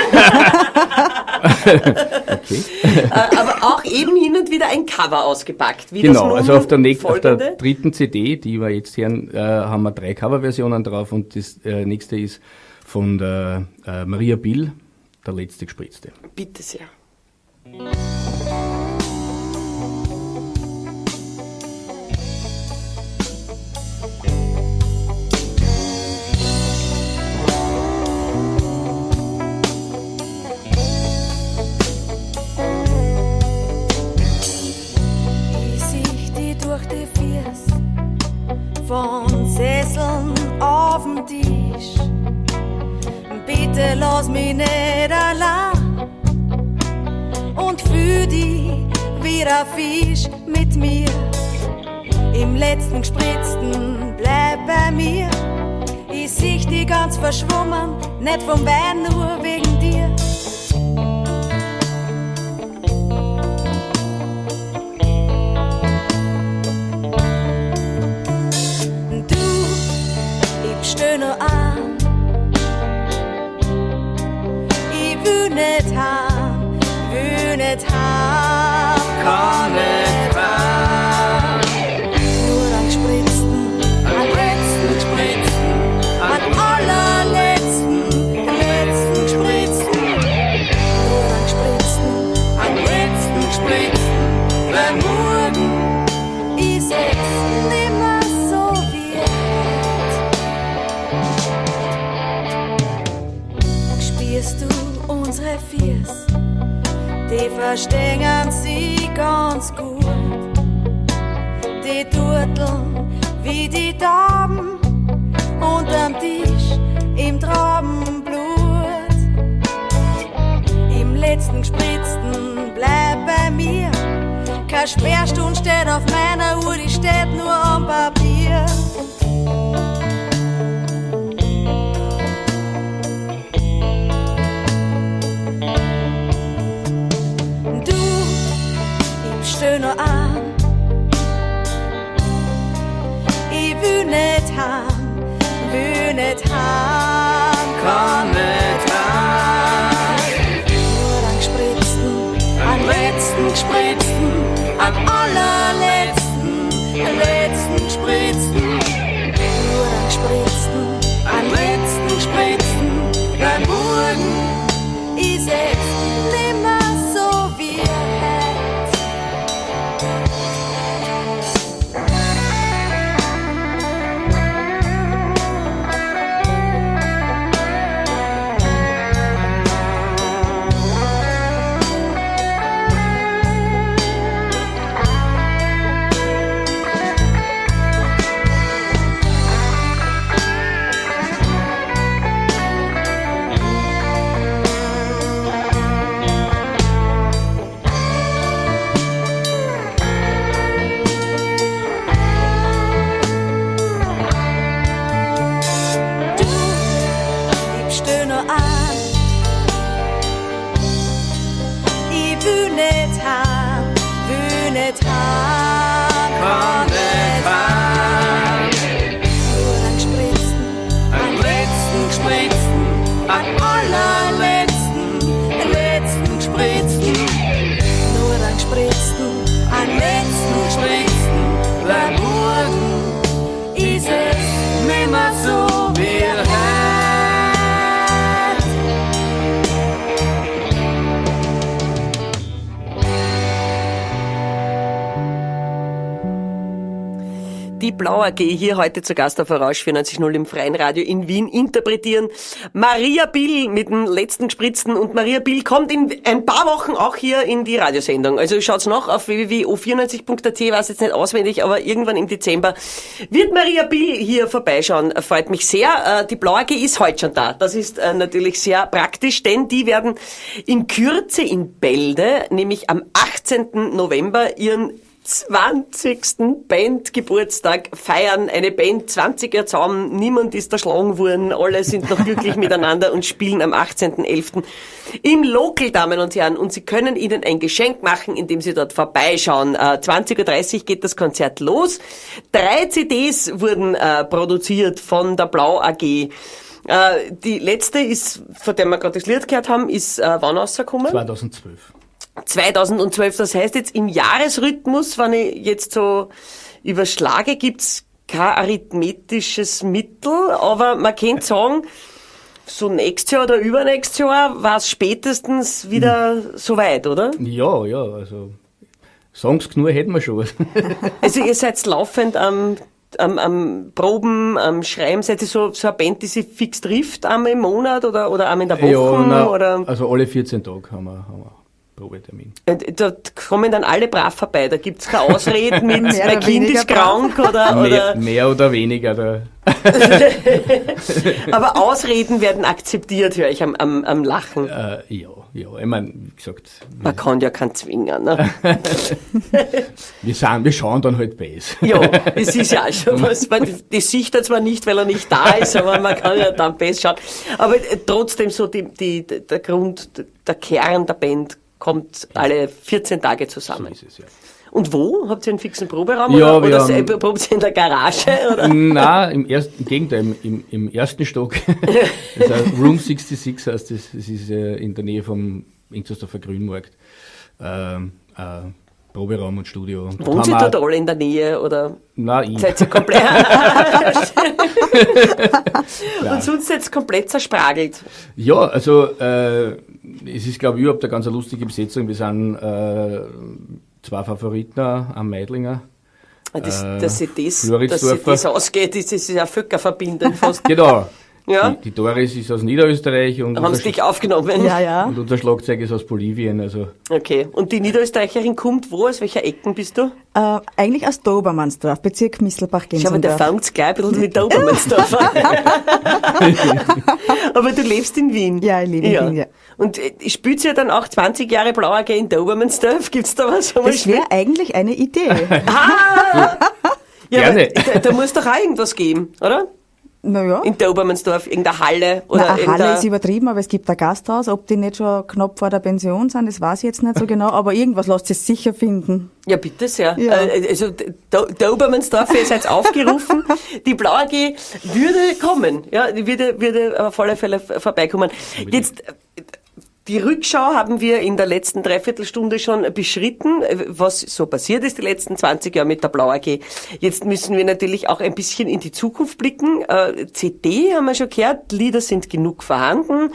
Okay. Aber auch eben hin und wieder ein Cover ausgepackt. Wie das Genau, nun also auf der folgende? dritten CD, die wir jetzt hören, haben wir 3 Coverversionen drauf und das nächste ist von der Maria Bill, der letzte Gespritzte. Bitte sehr. Ich sieh die durch die Fiers von Sesseln auf dem Tisch. Bitte lass mich nicht allein und fühl dich wie ein Fisch mit mir. Im letzten Gespritzten bleib bei mir. Ich sieh dich ganz verschwommen, nicht vom Wein, nur wegen dir. Ich steh noch an, ich will nicht heim, kann nicht heim. Nur an Gespritzten, an letzten Gespritzten, an allerletzten, letzten Gespritzten. Nur an Gespritzten, an letzten Gespritzten, weil morgen ist es nimmer so wie spürst du unsere Fiers, die verstehen sie ganz gut. Die turteln wie die Tauben unterm Tisch im Traubenblut. Im letzten Gespritzten bleib bei mir. Keine Sperrstunde steht auf meiner Uhr, die steht nur am Papier. Steh noch an, ich will nicht heim, kann nicht heim. Nur an Gespritzten, an letzten Gespritzten, an allerletzten, letzten Gespritzten. Nur an Gespritzten, an letzten Gespritzten, dein Morgen ist es nimmer so wie heute. die Blau AG hier heute zu Gast auf Orange 94.0 im Freien Radio in Wien interpretieren Maria Bill mit dem letzten Gespritzten, und Maria Bill kommt in ein paar Wochen auch hier in die Radiosendung. Also schaut's noch auf www.o94.at, weiß jetzt nicht auswendig, aber irgendwann im Dezember wird Maria Bill hier vorbeischauen. Freut mich sehr. Die Blau AG ist heute schon da. Das ist natürlich sehr praktisch, denn die werden in Kürze in Bälde, nämlich am 18. November, ihren 20. Bandgeburtstag feiern. Eine Band, 20 Jahre zusammen, niemand ist erschlagen worden, alle sind noch glücklich miteinander und spielen am 18.11. im Local, Damen und Herren. Und Sie können ihnen ein Geschenk machen, indem Sie dort vorbeischauen. 20.30 Uhr geht das Konzert los. 3 CDs wurden produziert von der Blau AG. Die letzte ist, von der wir gerade das Lied gehört haben, ist wann rausgekommen? 2012, das heißt jetzt im Jahresrhythmus, wenn ich jetzt so überschlage, gibt's kein arithmetisches Mittel, aber man könnte sagen, so nächstes Jahr oder übernächstes Jahr war es spätestens wieder soweit, oder? Ja, also Songs genug hätten wir schon. Also ihr seid laufend am Proben, am Schreiben, seid ihr so eine Band, die sich fix trifft, einmal im Monat oder einmal in der Woche? Oder? Also alle 14 Tage haben wir Probetermin. Da kommen dann alle brav vorbei, da gibt's keine Ausreden mit mein Kind ist krank oder... Mehr oder weniger. Aber Ausreden werden akzeptiert, höre ich am Lachen. Ja, ich meine, wie gesagt... Man kann ja keinen zwingen, ne? wir schauen dann halt besser. Ja, das ist ja auch schon was. Das sieht er zwar nicht, weil er nicht da ist, aber man kann ja dann besser schauen. Aber trotzdem so der Grund, der Kern der Band kommt alle 14 Tage zusammen. So ist es, ja. Und wo? Habt ihr einen fixen Proberaum? Ja, oder probt ihr in der Garage? Oder? Nein, im Gegenteil, im ersten Stock. Das heißt Room 66 heißt das. Das ist in der Nähe vom Inzersdorfer Grünmarkt. Proberaum und Studio. Wohnen Sie dort alle in der Nähe? Oder? Nein, ich. Seid ihr komplett... Und sonst seid ihr komplett zerspragelt? Ja, also es ist, glaube ich, überhaupt eine ganz lustige Besetzung. Wir sind 2 Favoriten am Meidlinger. Dass sich das ausgeht, ist ja völkerverbindend fast. Genau. Ja. Die Doris ist aus Niederösterreich. Und haben sie dich aufgenommen? Ja. Und unser Schlagzeug ist aus Bolivien. Also. Okay. Und die Niederösterreicherin kommt wo? Aus welcher Ecken bist du? Eigentlich aus Dobermannsdorf, Bezirk Misselbach-Gensendorf. Ich habe, der fängt gleich ein bisschen mit Dobermannsdorf an. Aber du lebst in Wien. Ja, ich lebe in Wien, ja. Und spielt ja dann auch 20 Jahre Blau AG in Dobermannsdorf? Gibt's da was? Das wäre eigentlich eine Idee. Ja, gerne. Da muss doch auch irgendwas geben, oder? Naja. In Dobermannsdorf, irgendeine Halle? Oder eine Halle ist übertrieben, aber es gibt ein Gasthaus. Ob die nicht schon knapp vor der Pension sind, das weiß ich jetzt nicht so genau, aber irgendwas lässt sich sicher finden. Ja, bitte sehr. Ja. Also Dobermannsdorf, ihr seid aufgerufen. Die Blau AG würde kommen. Ja, die würde auf alle Fälle vorbeikommen. Jetzt, die Rückschau haben wir in der letzten Dreiviertelstunde schon beschritten, was so passiert ist die letzten 20 Jahre mit der Blau AG. Jetzt müssen wir natürlich auch ein bisschen in die Zukunft blicken. CD haben wir schon gehört, Lieder sind genug vorhanden.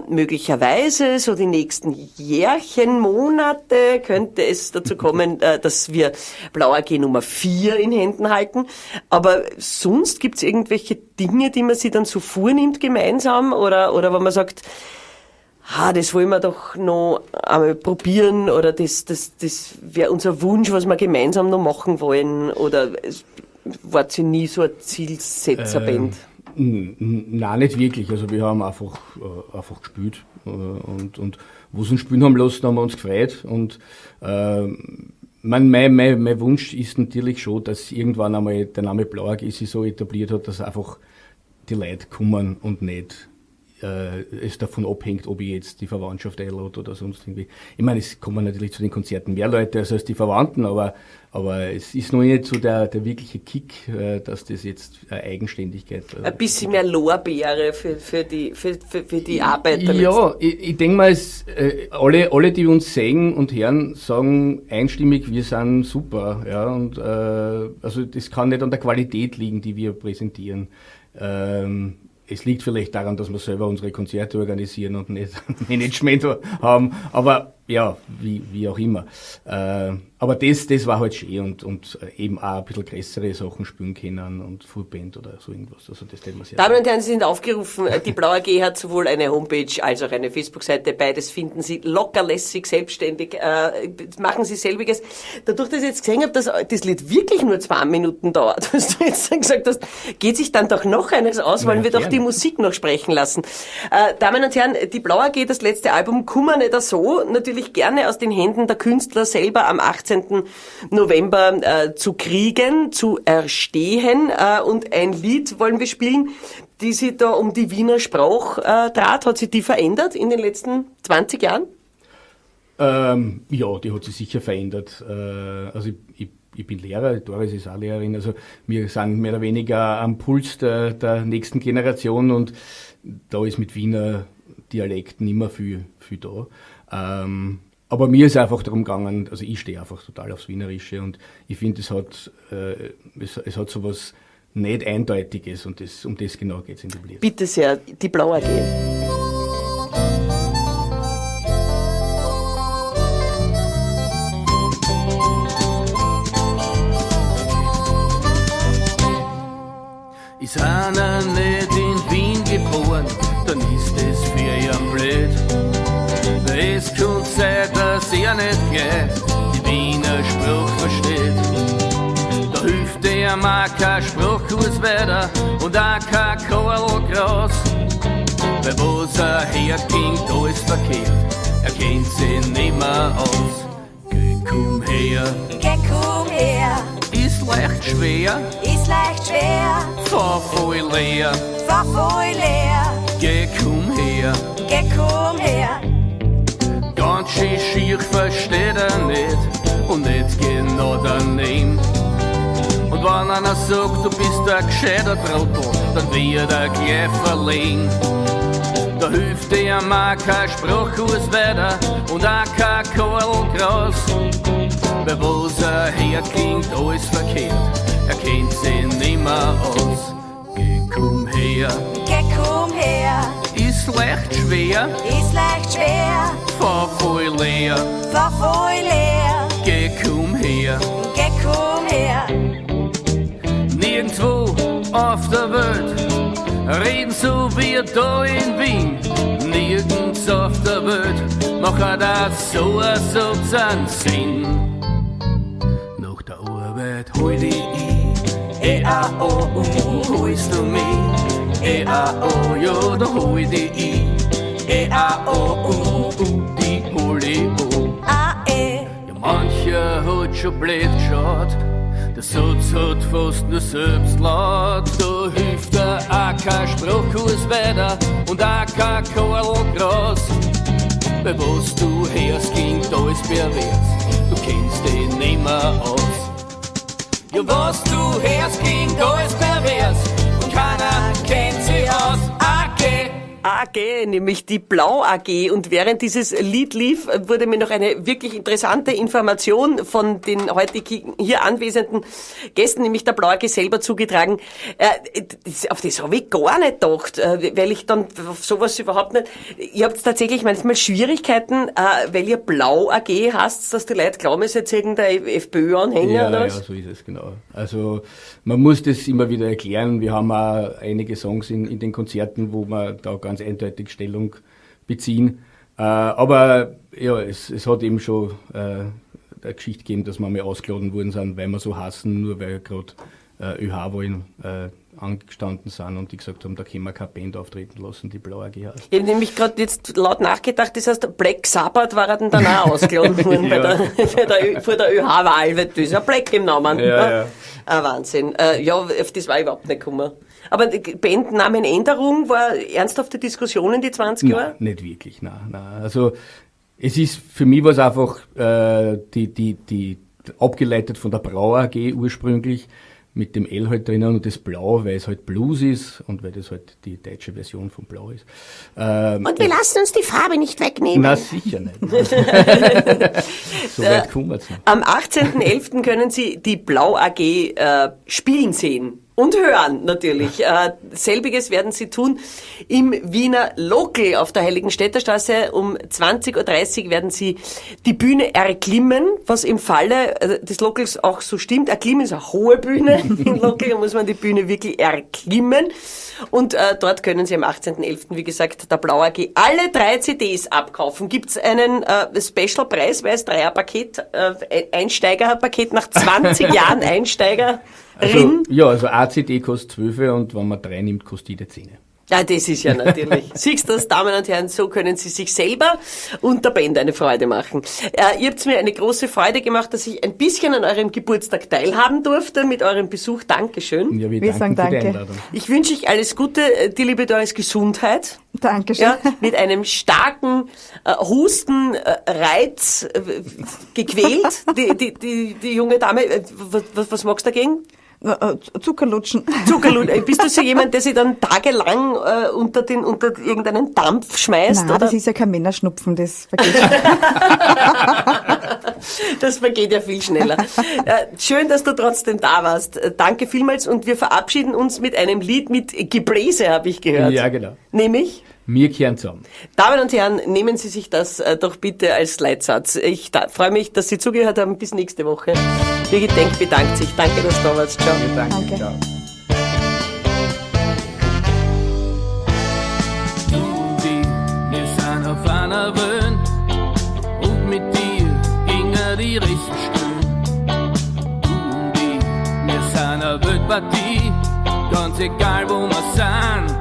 Möglicherweise so die nächsten Jährchen, Monate könnte es dazu kommen, dass wir Blau AG Nummer 4 in Händen halten. Aber sonst gibt's irgendwelche Dinge, die man sich dann so vornimmt gemeinsam oder wenn man sagt, das wollen wir doch noch einmal probieren oder das wäre unser Wunsch, was wir gemeinsam noch machen wollen, oder war sie nie so ein Zielsetzerband? Nein, nicht wirklich. Also wir haben einfach gespielt und wo sie uns spielen haben lassen, haben wir uns gefreut und mein Wunsch ist natürlich schon, dass irgendwann einmal der Name Blau AG sich so etabliert hat, dass einfach die Leute kommen und nicht es davon abhängt, ob ich jetzt die Verwandtschaft einlade oder sonst irgendwie. Ich meine, es kommen natürlich zu den Konzerten mehr Leute als die Verwandten, aber es ist noch nicht so der wirkliche Kick, dass das jetzt eine Eigenständigkeit... ein bisschen mehr Lorbeere für die Arbeiter. Ja, ich denke mal, alle, die uns sehen und hören, sagen einstimmig, wir sind super. Ja, und also das kann nicht an der Qualität liegen, die wir präsentieren. Es liegt vielleicht daran, dass wir selber unsere Konzerte organisieren und nicht Management haben. Aber ja, wie auch immer. Aber das war halt schön und eben auch ein bisschen größere Sachen spielen können und Fullband oder so irgendwas. Also das hätte man sehr. Damen und Herren, Sie sind aufgerufen. Die Blau AG hat sowohl eine Homepage als auch eine Facebook-Seite. Beides finden Sie lockerlässig, selbstständig. Machen Sie selbiges. Dadurch, dass ich jetzt gesehen habe, dass das Lied wirklich nur 2 Minuten dauert, was du jetzt gesagt hast, geht sich dann doch noch eines aus, wollen wir doch die Musik noch sprechen lassen. Damen und Herren, die Blau AG, das letzte Album, Kummer nicht so, natürlich gerne aus den Händen der Künstler selber am 18. November zu kriegen, zu erstehen. Und ein Lied wollen wir spielen, die sich da um die Wiener Sprache dreht. Hat sich die verändert in den letzten 20 Jahren? Ja, die hat sich sicher verändert. Also ich bin Lehrer, die Doris ist auch Lehrerin, also wir sind mehr oder weniger am Puls der nächsten Generation und da ist mit Wiener Dialekt nicht mehr viel da. Aber mir ist einfach darum gegangen, also ich stehe einfach total aufs Wienerische und ich finde, es hat so was nicht Eindeutiges und um das genau geht es in dem Lied. Bitte sehr, die Blau AG. Ist einer nicht in Wien geboren, dann ist es für ihn blöd. Es kann sein, dass er nicht gleich die Wiener Spruch versteht. Da hilft ihm auch kein Spruchkurs weiter und auch kein Korlgras. Weil was er herklingt, alles verkehrt, er kennt sich nimmer aus. Geh, komm her, ist leicht schwer, fahr voll leer, geh, komm her. Ganz schön schier versteht er nicht und nicht genau daneben. Und wenn einer sagt, du bist ein gescheiter Trottel, dann wird er gleich verlegen. Da hilft ihm auch kein Spruchkurs weiter und auch kein Korlgras. Weil was er herklingt, alles verkehrt, er kennt sich nimmer aus. Geh, komm her, ist leicht schwer, fahr voll leer, geh, komm her. Nirgendwo auf der Welt reden so wie da in Wien. Nirgends auf der Welt macht das so ein Satz Sinn. Nach der Arbeit hol dich ein, E-A-O-U, holst du mich? E-A-O, ja, da hol ich dich ein. E-A-O-U, die hol ich an. Ja, mancher hat schon blöd geschaut, der Satz hat fast nur Selbstlaut. Da hilft er auch kein Spruchkurs weiter und auch kein Korlgras. Bei was du hörst, klingt alles pervers, du kennst dich nimmer aus. Ja, was du hörst, klingt alles pervers und keiner kennt sich aus. AG, nämlich die Blau AG. Und während dieses Lied lief, wurde mir noch eine wirklich interessante Information von den heute hier anwesenden Gästen, nämlich der Blau AG selber zugetragen. Auf das habe ich gar nicht gedacht, weil ich dann auf sowas überhaupt nicht... Ihr habt tatsächlich manchmal Schwierigkeiten, weil ihr Blau AG heißt, dass die Leute glauben, es ist jetzt irgendein FPÖ-Anhänger oder was? Ja, so ist es, genau. Also man muss das immer wieder erklären. Wir haben auch einige Songs in den Konzerten, wo wir da ganz eindeutig Stellung beziehen. Aber ja, es hat eben schon eine Geschichte gegeben, dass wir mal ausgeladen worden sind, weil wir so hassen, nur weil gerade ÖH-Wahlen angestanden sind und die gesagt haben, da können wir keine Band auftreten lassen, die Blau AG heißt. Ich habe nämlich gerade jetzt laut nachgedacht, das heißt, Black Sabbath war er dann auch ausgeladen worden Ja. vor der ÖH-Wahl, weil das ist ja Black im Namen. Ja. Wahnsinn. Ja, auf das war ich überhaupt nicht gekommen. Aber die Bandnamenänderung war ernsthafte Diskussion in die 20 Jahre? Nein, nicht wirklich, nein. Also es ist, für mich war es einfach die abgeleitet von der Brau AG ursprünglich, mit dem L halt drinnen und das Blau, weil es halt Blues ist und weil das halt die deutsche Version von Blau ist. Und wir lassen uns die Farbe nicht wegnehmen. Na, sicher nicht. So weit kommen wir jetzt noch. Am 18.11. können Sie die Blau AG spielen sehen. Und hören natürlich. Selbiges werden sie tun im Wiener Local auf der Heiligenstädter Straße. Um 20.30 Uhr werden sie die Bühne erklimmen, was im Falle des Locals auch so stimmt. Erklimmen ist eine hohe Bühne. Im Local muss man die Bühne wirklich erklimmen. Und dort können Sie am 18.11., wie gesagt, der Blau AG alle 3 CDs abkaufen. Gibt's einen Special-Preis, weil es Dreierpaket, Einsteigerpaket nach 20 Jahren Einsteiger? Also eine CD kostet 12 und wenn man 3 nimmt, kostet jede 10. Ja, das ist ja natürlich. Siehst du das, Damen und Herren, so können Sie sich selber und der Band eine Freude machen. Ihr habt mir eine große Freude gemacht, dass ich ein bisschen an eurem Geburtstag teilhaben durfte mit eurem Besuch. Dankeschön. Ja, Wir sagen für die danke. Einladung. Ich wünsche euch alles Gute, die liebe Doris, Gesundheit. Dankeschön. Ja, mit einem starken Hustenreiz gequält, die junge Dame. Was magst du dagegen? Zuckerlutschen. Zuckerlutschen. Bist du so jemand, der sich dann tagelang unter irgendeinen Dampf schmeißt? Nein, oder? das ist ja kein Männerschnupfen, das vergeht schon. Das vergeht ja viel schneller. Schön, dass du trotzdem da warst. Danke vielmals und wir verabschieden uns mit einem Lied mit Gebläse, habe ich gehört. Ja, genau. Nämlich? Wir kehren zusammen. Damen und Herren, nehmen Sie sich das doch bitte als Leitsatz. Ich freue mich, dass Sie zugehört haben. Bis nächste Woche. Birgit Denk bedankt sich. Danke, dass du da warst. Ciao. Danke. Ciao. Du und ich, wir sind auf einer Welt und mit dir ginge die Rissen stehen. Du und ich, wir sind eine Weltpartie, ganz egal wo wir sind,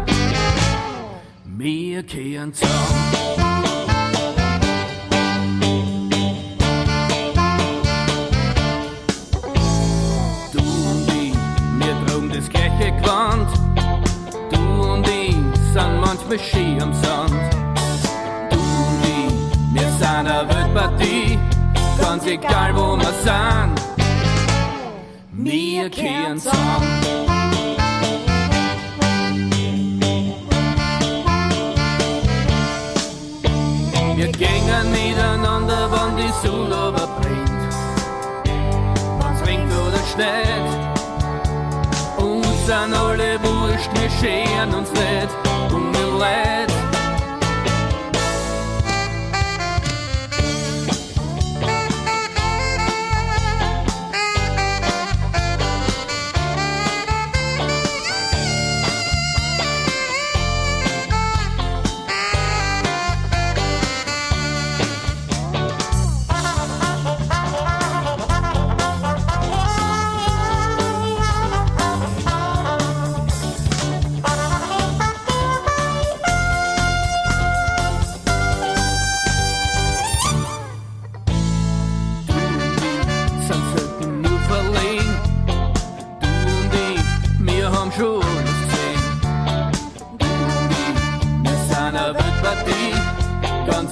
wir kehren zusammen. Du und ich, wir tragen das gleiche Gewand. Du und ich sind manchmal schön am Sand. Du und ich, wir sind eine Weltpartie, ganz egal wo wir sind, wir kehren zusammen. Wir gehen miteinander, wenn die Sonne aber brennt, wenn's regnet oder schneit. Uns sind alle wurscht, wir scheren uns nicht um ihr Leid.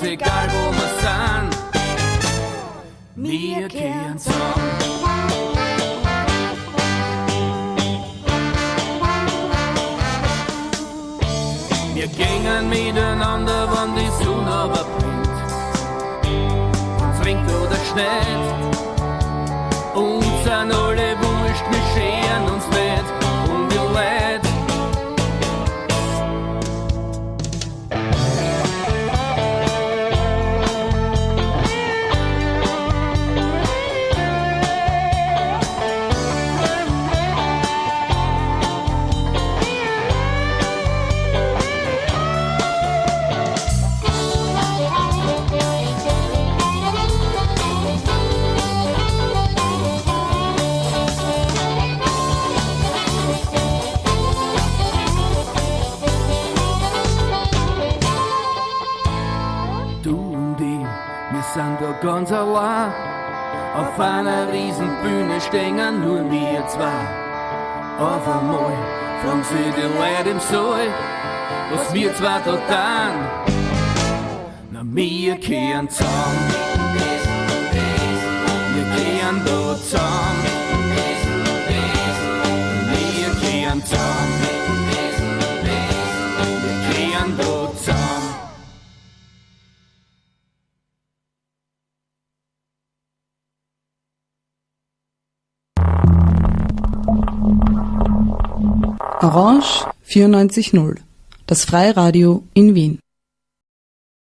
Egal wo wir sind, wir kehren zusammen. Wir gehen miteinander, wenn die Sonne aber brennt, wenn's regnet oder schneit. Uns sind alle wurscht, wir scheren uns nicht um die Leid. Sind da ganz allein, auf einer Riesenbühne stehen nur wir zwei. Auf einmal fragen sie die Leute im Saal, was wir zwei da tun. Na, wir kehren zusammen, wir kehren da zusammen, wir kehren zusammen, wir kehren da zusammen. Orange 94.0, das Freiradio in Wien.